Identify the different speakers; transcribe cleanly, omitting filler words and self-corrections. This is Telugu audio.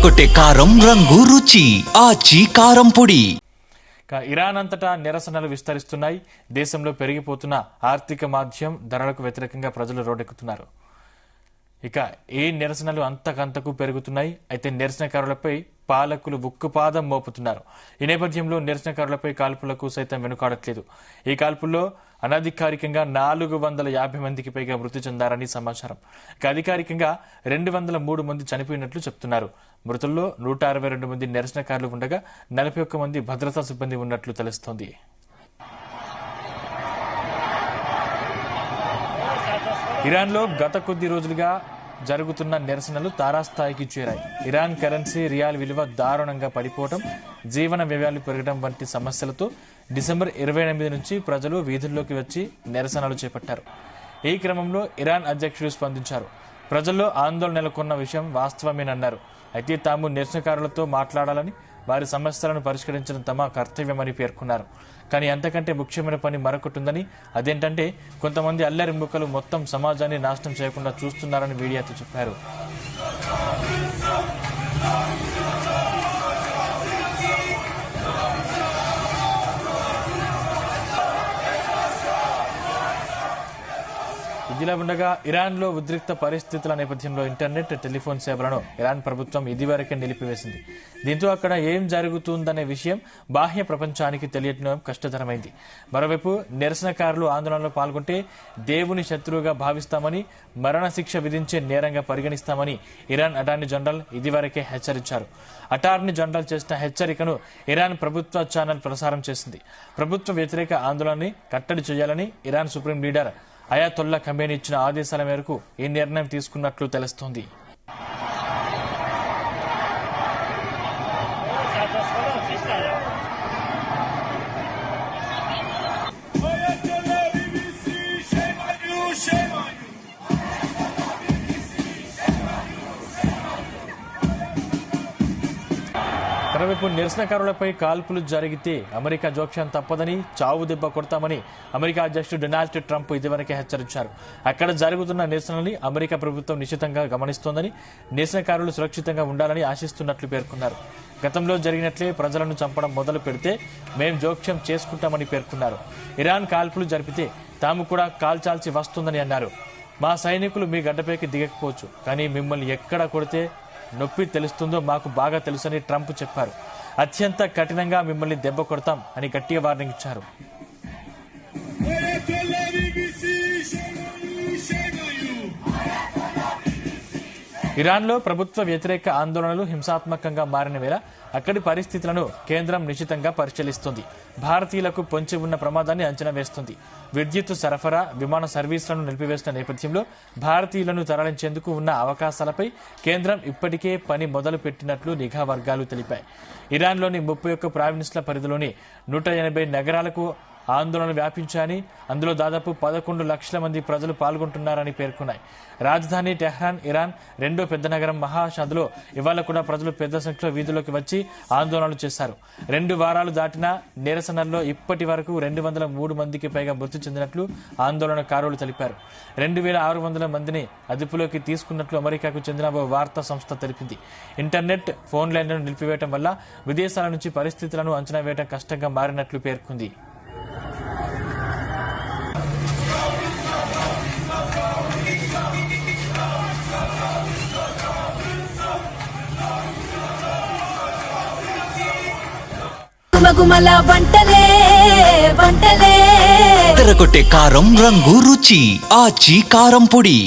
Speaker 1: ఎర్రగొట్టే కారం రంగు రుచి ఆచి కారం పొడి.
Speaker 2: ఇరాన్ అంతటా నిరసనలు విస్తరిస్తున్నాయి. దేశంలో పెరిగిపోతున్న ఆర్థిక మాంద్యం ధరలకు వ్యతిరేకంగా ప్రజలు రోడ్డెక్కుతున్నారు. ఇక ఏ నిరసనలు అంతకంతకు పెరుగుతున్నాయి. అయితే నిరసనకారులపై పాలకులు ఉక్కుపాదం మోపుతున్నారు. ఈ నేపథ్యంలో నిరసనకారులపై కాల్పులకు సైతం వెనుకాడట్లేదు. ఈ కాల్పుల్లో అనధికారికంగా 450 మందికి పైగా మృతి చెందారని సమాచారం. ఇక అధికారికంగా 203 మంది చనిపోయినట్లు చెప్తున్నారు. మృతుల్లో 162 మంది నిరసనకారులు ఉండగా 41 మంది భద్రతా సిబ్బంది ఉన్నట్లు తెలుస్తోంది. ఇరాన్లో గత కొద్ది రోజులుగా జరుగుతున్న నిరసనలు తారాస్థాయికి చేరాయి. ఇరాన్ కరెన్సీ రియాల్ విలువ దారుణంగా పడిపోవడం, జీవన వ్యయాలు పెరగడం వంటి సమస్యలతో డిసెంబర్ 28 నుంచి ప్రజలు వీధుల్లోకి వచ్చి నిరసనలు చేపట్టారు. ఈ క్రమంలో ఇరాన్ అధ్యక్షుడు స్పందించారు. ప్రజల్లో ఆందోళన నెలకొన్న విషయం వాస్తవమేనన్నారు. అయితే తాము నిరసనకారులతో మాట్లాడాలని, వారి సమస్యలను పరిష్కరించడం తమ కర్తవ్యమని పేర్కొన్నారు. కానీ అంతకంటే ముఖ్యమైన పని మరొకటి ఉందని, అదేంటంటే కొంతమంది అల్లరి ముక్కలు మొత్తం సమాజాన్ని నాశనం చేయకుండా చూస్తున్నారని మీడియాతో చెప్పారు. ఇదిలా ఉండగా ఇరాన్లో ఉద్రిక్త పరిస్థితుల నేపథ్యంలో ఇంటర్నెట్, టెలిఫోన్ సేవలను ఇరాన్ ప్రభుత్వం ఇదివరకే నిలిపివేసింది. దీంతో అక్కడ ఏం జరుగుతుందనే విషయం బాహ్య ప్రపంచానికి తెలియటం కష్టతరమైంది. మరోవైపు నిరసనకారులు ఆందోళనలో పాల్గొంటే దేవుని శత్రువుగా భావిస్తామని, మరణశిక్ష విధించే నేరంగా పరిగణిస్తామని ఇరాన్ అటార్నీ జనరల్ ఇదివరకే హెచ్చరించారు. అటార్నీ జనరల్ చేసిన హెచ్చరికను ఇరాన్ ప్రభుత్వ ఛానల్ ప్రసారం చేసింది. ప్రభుత్వ వ్యతిరేక ఆందోళనని కట్టడి చేయాలని Iran supreme leader Ayatollah Khamenei ఇచ్చిన ఆదేశాల మేరకు ఈ నిర్ణయం తీసుకున్నట్లు తెలుస్తోంది. మరోవైపు నిరసనకారులపై కాల్పులు జరిగితే అమెరికా జోక్యం తప్పదని, చావు దెబ్బ కొడతామని అమెరికా అధ్యక్షుడు డొనాల్డ్ ట్రంప్ ఇదివరకే హెచ్చరించారు. అక్కడ జరుగుతున్న నిరసనల్ని అమెరికా ప్రభుత్వం నిశ్చితంగా గమనిస్తోందని, నిరసనకారులు సురక్షితంగా ఉండాలని ఆశిస్తున్నట్లు పేర్కొన్నారు. గతంలో జరిగినట్లే ప్రజలను చంపడం మొదలు పెడితే మేం జోక్యం చేసుకుంటామని పేర్కొన్నారు. ఇరాన్ కాల్పులు జరిపితే తాము కూడా కాల్చాల్సి వస్తుందని అన్నారు. మా సైనికులు మీ గడ్డపైకి దిగకపోవచ్చు, కానీ మిమ్మల్ని ఎక్కడ కొడితే నొప్పి తెలుస్తుందో మాకు బాగా తెలుసని ట్రంప్ చెప్పారు. అత్యంత కఠినంగా మిమ్మల్ని దెబ్బ కొడతాం అని గట్టిగా వార్నింగ్ ఇచ్చారు. ఇరాన్లో ప్రభుత్వ వ్యతిరేక ఆందోళనలు హింసాత్మకంగా మారిన వేళ అక్కడి పరిస్థితులను కేంద్రం నిశితంగా పరిశీలిస్తుంది. భారతీయులకు పొంచి ఉన్న ప్రమాదాన్ని అంచనా వేస్తుంది. విద్యుత్ సరఫరా, విమాన సర్వీసులను నిలిపివేసిన నేపథ్యంలో భారతీయులను తరలించేందుకు ఉన్న అవకాశాలపై కేంద్రం ఇప్పటికే పని మొదలు పెట్టినట్లు నిఘా వర్గాలు తెలిపాయి. ఇరాన్లోని 31 ప్రావిన్స్ల పరిధిలోని 180 నగరాలకు ఆందోళన వ్యాపించాయని, అందులో దాదాపు 11 లక్షల మంది ప్రజలు పాల్గొంటున్నారని పేర్కొన్నాయి. రాజధాని టెహ్రాన్, ఇరాన్ రెండో పెద్ద నగరం మహాషాద్లో ఇవాళ కూడా ప్రజలు పెద్ద సంఖ్యలో వీధుల్లోకి వచ్చి ఆందోళనలు చేశారు. 2 వారాలు దాటిన నిరసనల్లో ఇప్పటి వరకు 203 మందికి పైగా మృతి చెందినట్లు ఆందోళనకారులు తెలిపారు. 2600 మందిని అదుపులోకి తీసుకున్నట్లు అమెరికాకు చెందిన ఓ వార్తా సంస్థ తెలిపింది. ఇంటర్నెట్, ఫోన్ లైన్లను నిలిపివేయడం వల్ల విదేశాల నుంచి పరిస్థితులను అంచనా వేయడం కష్టంగా మారినట్లు పేర్కొంది.
Speaker 1: ఎర్రగొట్టే కారం రంగు రుచి ఆచి కారం పొడి.